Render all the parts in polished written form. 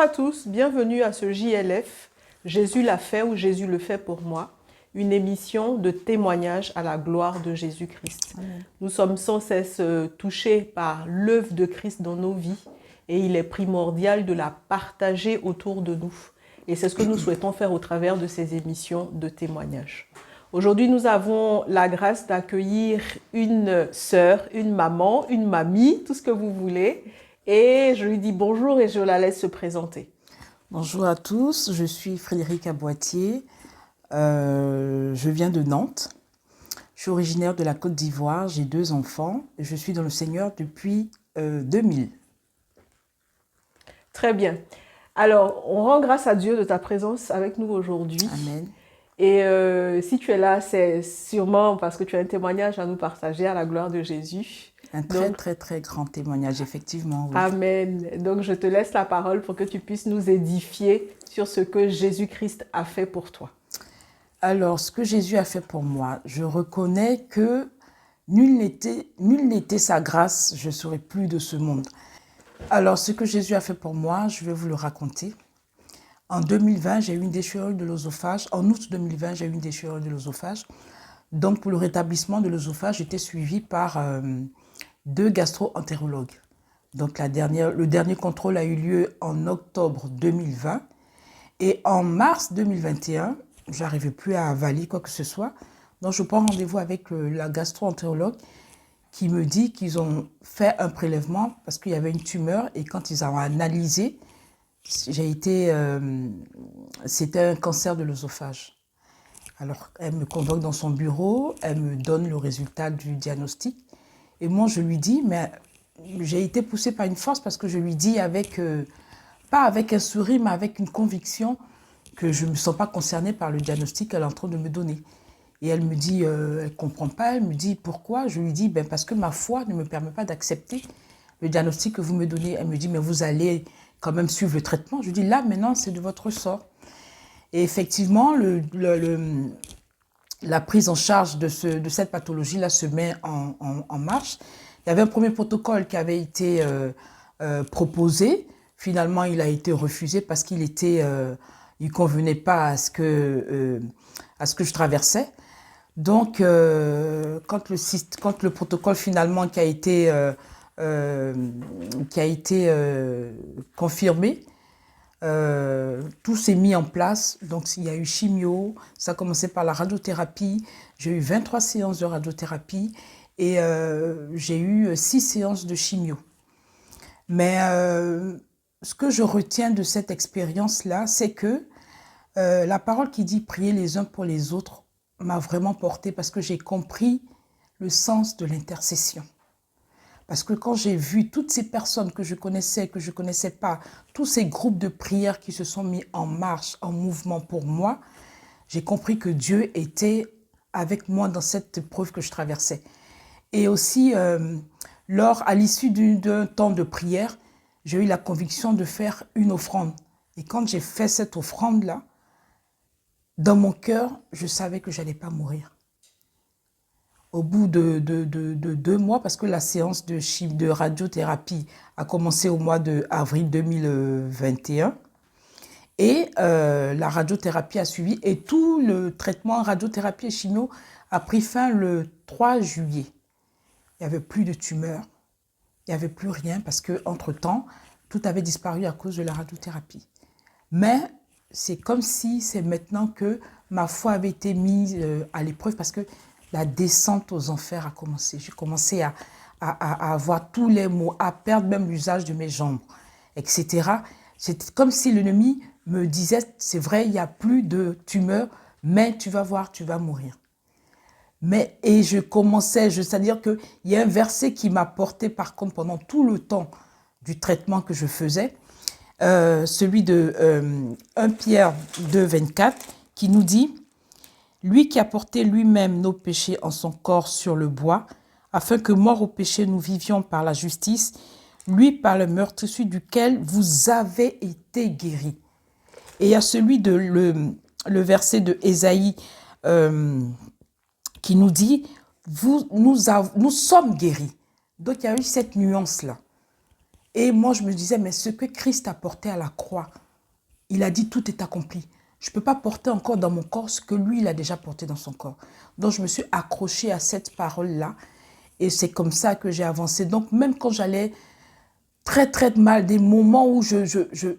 tous, bienvenue à ce JLF, Jésus l'a fait ou Jésus le fait pour moi, une émission de témoignage à la gloire de Jésus-Christ. Nous sommes sans cesse touchés par l'œuvre de Christ dans nos vies et il est primordial de la partager autour de nous. Et c'est ce que nous souhaitons faire au travers de ces émissions de témoignage. Aujourd'hui, nous avons la grâce d'accueillir une sœur, une maman, une mamie, tout ce que vous voulez. Et je lui dis bonjour et je la laisse se présenter. Bonjour à tous, je suis Frédérique Aboitier, je viens de Nantes. Je suis originaire de la Côte d'Ivoire, j'ai 2 enfants. Je suis dans le Seigneur depuis 2000. Très bien. Alors, on rend grâce à Dieu de ta présence avec nous aujourd'hui. Amen. Et si tu es là, c'est sûrement parce que tu as un témoignage à nous partager à la gloire de Jésus. Un très grand témoignage, effectivement. Oui. Amen. Donc, je te laisse la parole pour que tu puisses nous édifier sur ce que Jésus-Christ a fait pour toi. Alors, ce que Jésus a fait pour moi, je reconnais que nul n'était sa grâce, je ne serais plus de ce monde. Alors, ce que Jésus a fait pour moi, je vais vous le raconter. En 2020, j'ai eu une déchirure de l'œsophage. En août 2020, j'ai eu une déchirure de l'œsophage. Donc, pour le rétablissement de l'œsophage, j'étais suivie par 2 gastro-entérologues. Donc, le dernier contrôle a eu lieu en octobre 2020. Et en mars 2021, je n'arrivais plus à avaler quoi que ce soit. Donc, je prends rendez-vous avec la gastro-entérologue qui me dit qu'ils ont fait un prélèvement parce qu'il y avait une tumeur. Et quand ils ont analysé, c'était un cancer de l'œsophage. Alors, elle me convoque dans son bureau, elle me donne le résultat du diagnostic. Et moi, je lui dis, mais j'ai été poussée par une force parce que je lui dis pas avec un sourire, mais avec une conviction que je ne me sens pas concernée par le diagnostic qu'elle est en train de me donner. Et elle me dit, elle ne comprend pas, elle me dit pourquoi. Je lui dis, parce que ma foi ne me permet pas d'accepter le diagnostic que vous me donnez. Elle me dit, mais vous allez quand même suivre le traitement. Je lui dis, là, maintenant, c'est de votre sort. Et effectivement, la prise en charge de cette pathologie-là se met en marche. Il y avait un premier protocole qui avait été proposé. Finalement, il a été refusé parce qu'il il convenait pas à ce que je traversais. Donc, quand le protocole finalement qui a été confirmé, tout s'est mis en place. Donc, il y a eu chimio, ça a commencé par la radiothérapie. J'ai eu 23 séances de radiothérapie et j'ai eu 6 séances de chimio. Mais ce que je retiens de cette expérience-là, c'est que la parole qui dit prier les uns pour les autres m'a vraiment portée parce que j'ai compris le sens de l'intercession. Parce que quand j'ai vu toutes ces personnes que je connaissais pas, tous ces groupes de prières qui se sont mis en marche, en mouvement pour moi, j'ai compris que Dieu était avec moi dans cette épreuve que je traversais. Et aussi, à l'issue d'un temps de prière, j'ai eu la conviction de faire une offrande. Et quand j'ai fait cette offrande-là, dans mon cœur, je savais que je n'allais pas mourir. Au bout de 2 mois, parce que la séance de radiothérapie a commencé au mois d'avril 2021, et la radiothérapie a suivi, et tout le traitement radiothérapie et chimio a pris fin le 3 juillet. Il n'y avait plus de tumeur, il n'y avait plus rien, parce qu'entre-temps, tout avait disparu à cause de la radiothérapie. Mais c'est comme si c'est maintenant que ma foi avait été mise à l'épreuve, parce que la descente aux enfers a commencé. J'ai commencé à avoir tous les maux, à perdre même l'usage de mes jambes, etc. C'est comme si l'ennemi me disait, c'est vrai, il n'y a plus de tumeur, mais tu vas voir, tu vas mourir. Et c'est-à-dire qu'il y a un verset qui m'a porté par contre pendant tout le temps du traitement que je faisais, celui de 1 Pierre 2, 24, qui nous dit « Lui qui a porté lui-même nos péchés en son corps sur le bois, afin que, morts au péché, nous vivions par la justice, lui par le meurtrissure duquel vous avez été guéris. » Et il y a le verset de Ésaïe qui nous dit « Nous sommes guéris ». Donc il y a eu cette nuance-là. Et moi, je me disais, mais ce que Christ a porté à la croix, il a dit tout est accompli. Je ne peux pas porter encore dans mon corps ce que lui, il a déjà porté dans son corps. Donc, je me suis accrochée à cette parole-là. Et c'est comme ça que j'ai avancé. Donc, même quand j'allais très, très mal, des moments où il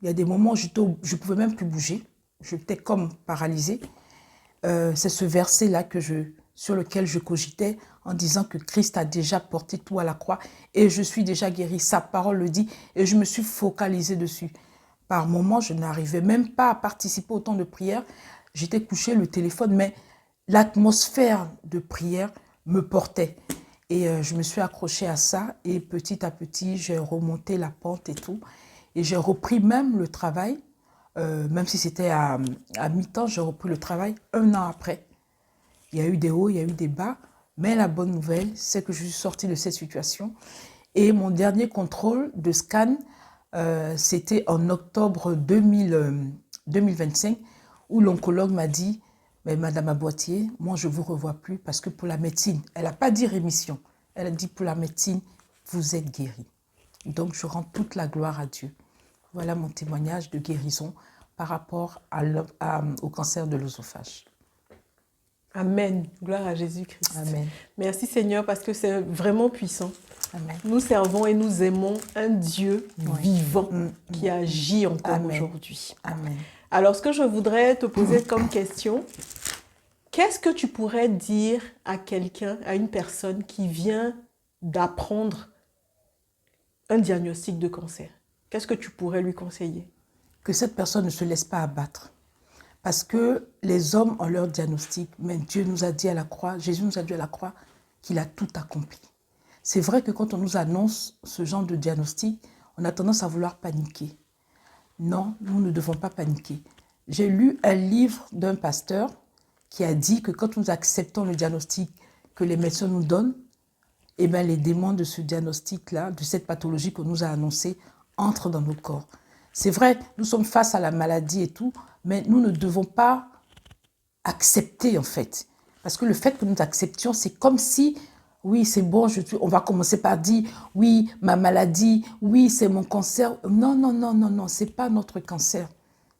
y a des moments où je ne pouvais même plus bouger. J'étais comme paralysée. C'est ce verset-là sur lequel je cogitais en disant que Christ a déjà porté tout à la croix et je suis déjà guérie. Sa parole le dit et je me suis focalisée dessus. Par moments, je n'arrivais même pas à participer au temps de prière. J'étais couchée, le téléphone, mais l'atmosphère de prière me portait. Et je me suis accrochée à ça et petit à petit, j'ai remonté la pente et tout. Et j'ai repris même le travail, même si c'était à mi-temps, j'ai repris le travail 1 an après. Il y a eu des hauts, il y a eu des bas, mais la bonne nouvelle, c'est que je suis sortie de cette situation. Et mon dernier contrôle de scan, c'était en octobre 2025, où l'oncologue m'a dit, mais Madame Aboitier, moi je ne vous revois plus parce que pour la médecine, elle n'a pas dit rémission, elle a dit pour la médecine, vous êtes guérie. Donc je rends toute la gloire à Dieu. Voilà mon témoignage de guérison par rapport au cancer de l'œsophage. Amen. Gloire à Jésus-Christ. Amen. Merci Seigneur parce que c'est vraiment puissant. Amen. Nous servons et nous aimons un Dieu vivant qui agit encore aujourd'hui. Amen. Alors, ce que je voudrais te poser comme question, qu'est-ce que tu pourrais dire à quelqu'un, à une personne qui vient d'apprendre un diagnostic de cancer? Qu'est-ce que tu pourrais lui conseiller? Que cette personne ne se laisse pas abattre. Parce que les hommes ont leur diagnostic, mais Dieu nous a dit à la croix, Jésus nous a dit à la croix qu'il a tout accompli. C'est vrai que quand on nous annonce ce genre de diagnostic, on a tendance à vouloir paniquer. Non, nous ne devons pas paniquer. J'ai lu un livre d'un pasteur qui a dit que quand nous acceptons le diagnostic que les médecins nous donnent, eh bien les démons de ce diagnostic-là, de cette pathologie qu'on nous a annoncée, entrent dans nos corps. C'est vrai, nous sommes face à la maladie et tout, mais nous ne devons pas accepter en fait. Parce que le fait que nous acceptions, c'est comme si, oui, c'est bon, on va commencer par dire, oui, ma maladie, oui, c'est mon cancer. Non, non, non, non, non, ce n'est pas notre cancer.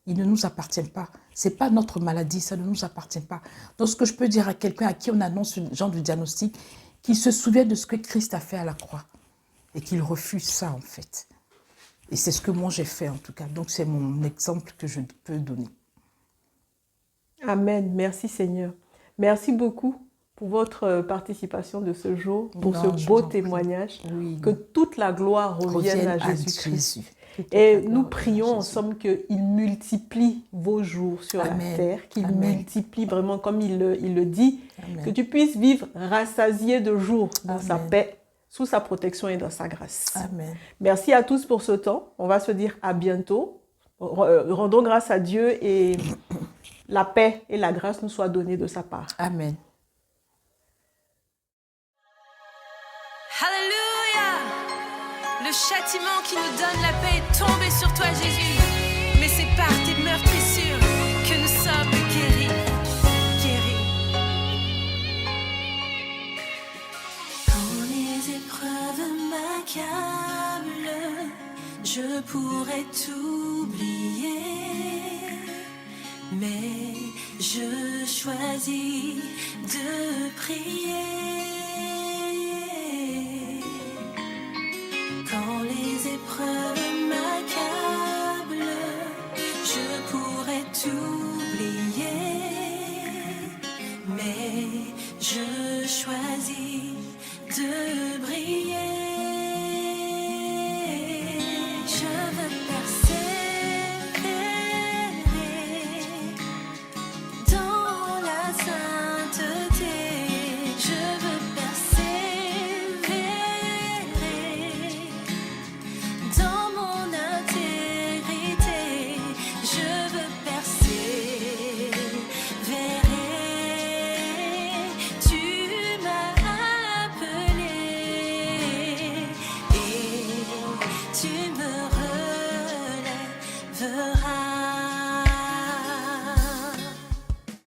Il ne nous appartient pas. Ce n'est pas notre maladie, ça ne nous appartient pas. Donc, ce que je peux dire à quelqu'un à qui on annonce ce genre de diagnostic, qu'il se souvient de ce que Christ a fait à la croix et qu'il refuse ça, en fait. Et c'est ce que moi j'ai fait, en tout cas. Donc, c'est mon exemple que je peux donner. Amen. Merci Seigneur. Merci beaucoup pour votre participation de ce jour, pour ce beau témoignage. Oui. Que toute la gloire revienne à Jésus-Christ. Et nous prions ensemble qu'il multiplie vos jours sur la terre, qu'il multiplie vraiment comme il le dit, que tu puisses vivre rassasié de jours dans sa paix, sous sa protection et dans sa grâce. Amen. Merci à tous pour ce temps. On va se dire à bientôt. Rendons grâce à Dieu et la paix et la grâce nous soient données de sa part. Amen. Alléluia! Le châtiment qui nous donne la paix est tombé sur toi, Jésus. Mais c'est par tes meurtrissures que nous sommes guéris. Quand les épreuves m'accablent, je pourrais t'oublier. Mais je choisis de prier. Quand les épreuves m'accablent, je pourrais t'oublier. Mais je choisis de briller. Je veux persévérer dans la sainteté. Je veux persévérer dans mon intégrité. Je veux persévérer. Tu m'as appelé et tu me relèveras.